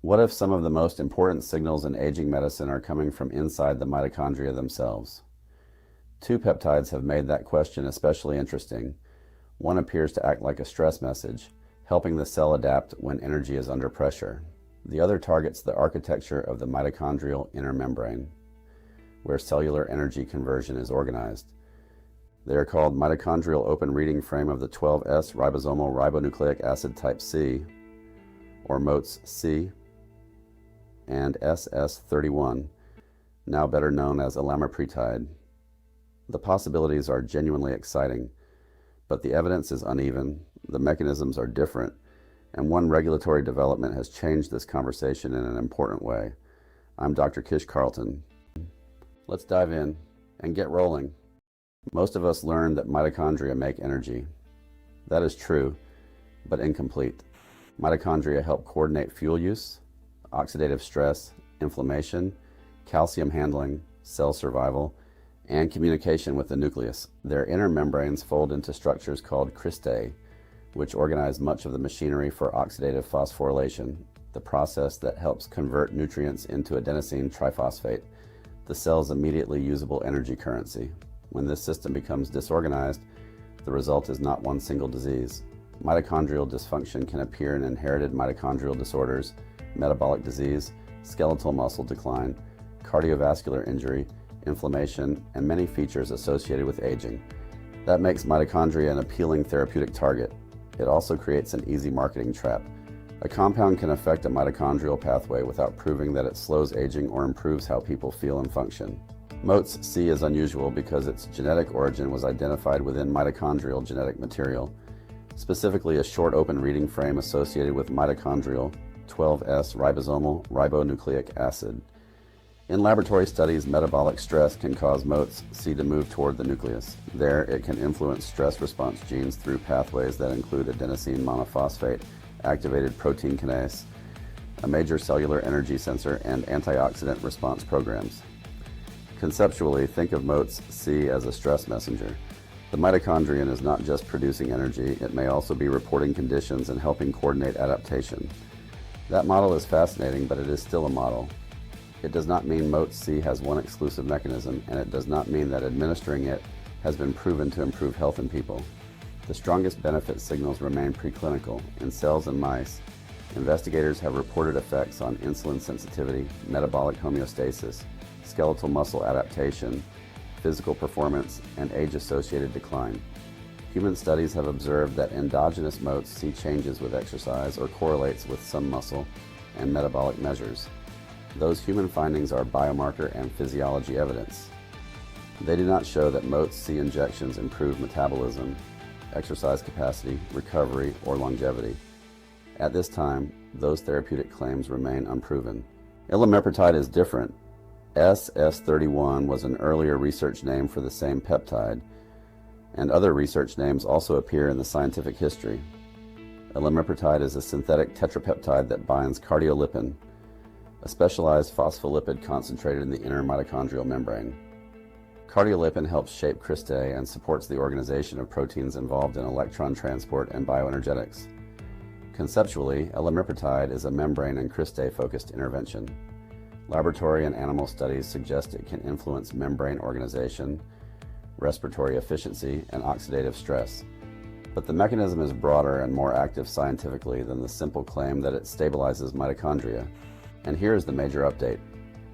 What if some of the most important signals in aging medicine are coming from inside the mitochondria themselves? Two peptides have made that question especially interesting. One appears to act like a stress message, helping the cell adapt when energy is under pressure. The other targets the architecture of the mitochondrial inner membrane, where cellular energy conversion is organized. They are called mitochondrial open reading frame of the 12S ribosomal ribonucleic acid type C, or MOTS-c, and SS-31, now better known as Elamipretide. The possibilities are genuinely exciting, but the evidence is uneven, the mechanisms are different, and one regulatory development has changed this conversation in an important way. I'm Dr. Kish Carlton. Let's dive in and get rolling. Most of us learned that mitochondria make energy. That is true, but incomplete. Mitochondria help coordinate fuel use, oxidative stress, inflammation, calcium handling, cell survival, and communication with the nucleus. Their inner membranes fold into structures called cristae, which organize much of the machinery for oxidative phosphorylation, the process that helps convert nutrients into adenosine triphosphate, the cell's immediately usable energy currency. When this system becomes disorganized, the result is not one single disease. Mitochondrial dysfunction can appear in inherited mitochondrial disorders, metabolic disease, skeletal muscle decline, cardiovascular injury, inflammation, and many features associated with aging. That makes mitochondria an appealing therapeutic target. It also creates an easy marketing trap. A compound can affect a mitochondrial pathway without proving that it slows aging or improves how people feel and function. MOTS-c is unusual because its genetic origin was identified within mitochondrial genetic material, specifically a short open reading frame associated with mitochondrial 12S ribosomal ribonucleic acid. In laboratory studies, metabolic stress can cause MOTS-c to move toward the nucleus. There, it can influence stress response genes through pathways that include adenosine monophosphate, activated protein kinase, a major cellular energy sensor, and antioxidant response programs. Conceptually, think of MOTS-c as a stress messenger. The mitochondrion is not just producing energy, it may also be reporting conditions and helping coordinate adaptation. That model is fascinating, but it is still a model. It does not mean MOTS-c has one exclusive mechanism, and it does not mean that administering it has been proven to improve health in people. The strongest benefit signals remain preclinical. In cells and mice, investigators have reported effects on insulin sensitivity, metabolic homeostasis, skeletal muscle adaptation, physical performance, and age-associated decline. Human studies have observed that endogenous MOTS-c changes with exercise or correlates with some muscle and metabolic measures. Those human findings are biomarker and physiology evidence. They do not show that MOTS-c injections improve metabolism, exercise capacity, recovery, or longevity. At this time, those therapeutic claims remain unproven. Elamipretide is different. SS-31 was an earlier research name for the same peptide, and other research names also appear in the scientific history. Elamipretide is a synthetic tetrapeptide that binds cardiolipin, a specialized phospholipid concentrated in the inner mitochondrial membrane. Cardiolipin helps shape cristae and supports the organization of proteins involved in electron transport and bioenergetics. Conceptually, Elamipretide is a membrane and cristae-focused intervention. Laboratory and animal studies suggest it can influence membrane organization, respiratory efficiency, and oxidative stress. But the mechanism is broader and more active scientifically than the simple claim that it stabilizes mitochondria. And here is the major update.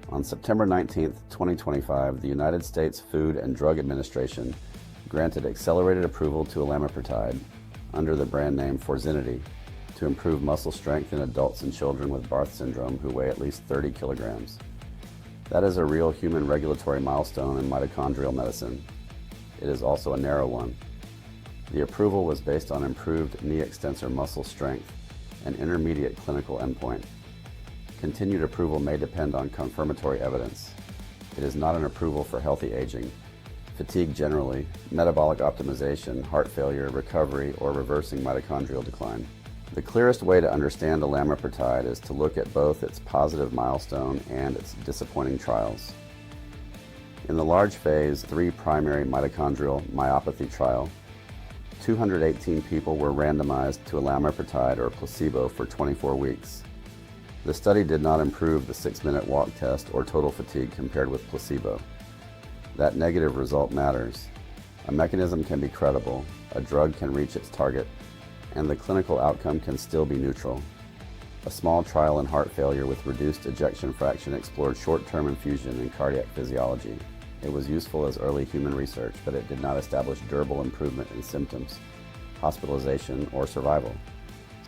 On September 19, 2025, the United States Food and Drug Administration granted accelerated approval to Elamipretide under the brand name Forzinity to improve muscle strength in adults and children with Barth syndrome who weigh at least 30 kilograms. That is a real human regulatory milestone in mitochondrial medicine. It is also a narrow one. The approval was based on improved knee extensor muscle strength, an intermediate clinical endpoint. Continued approval may depend on confirmatory evidence. It is not an approval for healthy aging, fatigue generally, metabolic optimization, heart failure, recovery, or reversing mitochondrial decline. The clearest way to understand Elamipretide is to look at both its positive milestone and its disappointing trials. In the large phase 3 primary mitochondrial myopathy trial, 218 people were randomized to Elamipretide or placebo for 24 weeks. The study did not improve the 6-minute walk test or total fatigue compared with placebo. That negative result matters. A mechanism can be credible, a drug can reach its target, and the clinical outcome can still be neutral. A small trial in heart failure with reduced ejection fraction explored short-term infusion in cardiac physiology. It was useful as early human research, but it did not establish durable improvement in symptoms, hospitalization, or survival.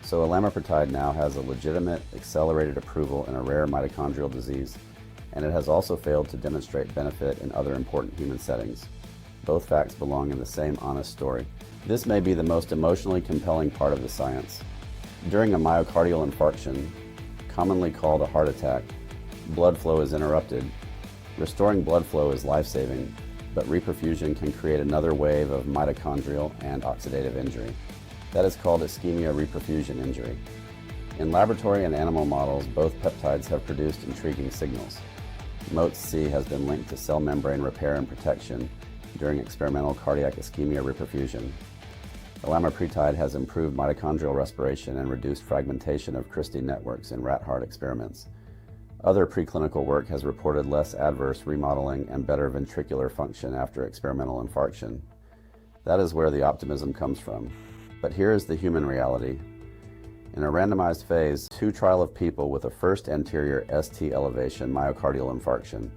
So Elamipretide now has a legitimate, accelerated approval in a rare mitochondrial disease, and it has also failed to demonstrate benefit in other important human settings. Both facts belong in the same honest story. This may be the most emotionally compelling part of the science. During a myocardial infarction, commonly called a heart attack, blood flow is interrupted. Restoring blood flow is life-saving, but reperfusion can create another wave of mitochondrial and oxidative injury. That is called ischemia-reperfusion injury. In laboratory and animal models, both peptides have produced intriguing signals. MOTS-c has been linked to cell membrane repair and protection during experimental cardiac ischemia-reperfusion. Elamipretide has improved mitochondrial respiration and reduced fragmentation of Christie networks in rat heart experiments. Other preclinical work has reported less adverse remodeling and better ventricular function after experimental infarction. That is where the optimism comes from. But here is the human reality. In a randomized phase 2 trial of people with a first anterior ST elevation myocardial infarction,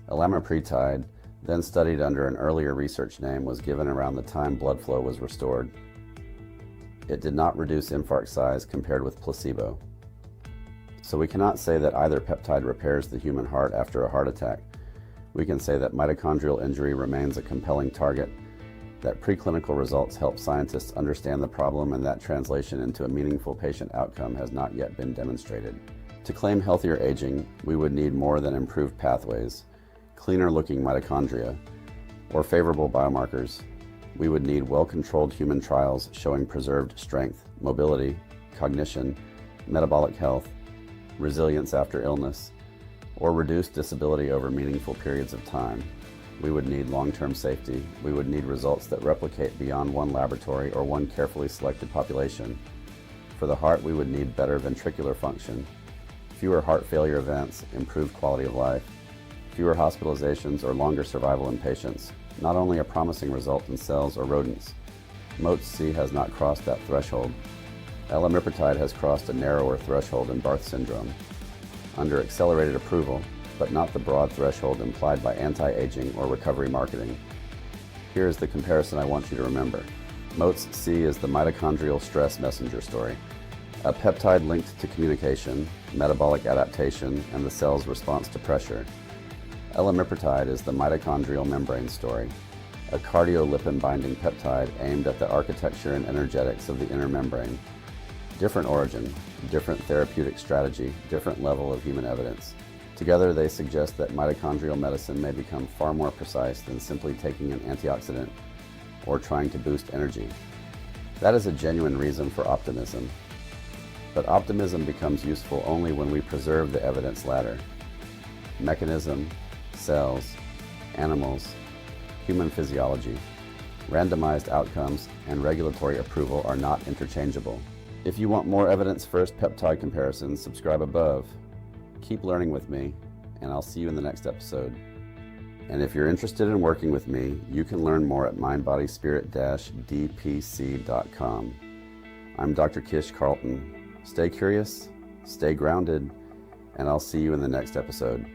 Elamipretide, then studied under an earlier research name, was given around the time blood flow was restored. It did not reduce infarct size compared with placebo. So we cannot say that either peptide repairs the human heart after a heart attack. We can say that mitochondrial injury remains a compelling target, that preclinical results help scientists understand the problem, and that translation into a meaningful patient outcome has not yet been demonstrated. To claim healthier aging, we would need more than improved pathways, cleaner-looking mitochondria, or favorable biomarkers. We would need well-controlled human trials showing preserved strength, mobility, cognition, metabolic health, resilience after illness, or reduced disability over meaningful periods of time. We would need long-term safety. We would need results that replicate beyond one laboratory or one carefully selected population. For the heart, we would need better ventricular function, fewer heart failure events, improved quality of life, fewer hospitalizations, or longer survival in patients, not only a promising result in cells or rodents. MOTS-c has not crossed that threshold. Elamipretide has crossed a narrower threshold in Barth syndrome, under accelerated approval, but not the broad threshold implied by anti-aging or recovery marketing. Here is the comparison I want you to remember. MOTS-c is the mitochondrial stress messenger story, a peptide linked to communication, metabolic adaptation, and the cell's response to pressure. Elamipretide is the mitochondrial membrane story, a cardiolipin-binding peptide aimed at the architecture and energetics of the inner membrane. Different origin, different therapeutic strategy, different level of human evidence. Together, they suggest that mitochondrial medicine may become far more precise than simply taking an antioxidant or trying to boost energy. That is a genuine reason for optimism. But optimism becomes useful only when we preserve the evidence ladder. Mechanism, cells, animals, human physiology, randomized outcomes, and regulatory approval are not interchangeable. If you want more evidence-first peptide comparisons, subscribe above. Keep learning with me, and I'll see you in the next episode. And if you're interested in working with me, you can learn more at mindbodyspirit-dpc.com. I'm Dr. Kish Carlton. Stay curious, stay grounded, and I'll see you in the next episode.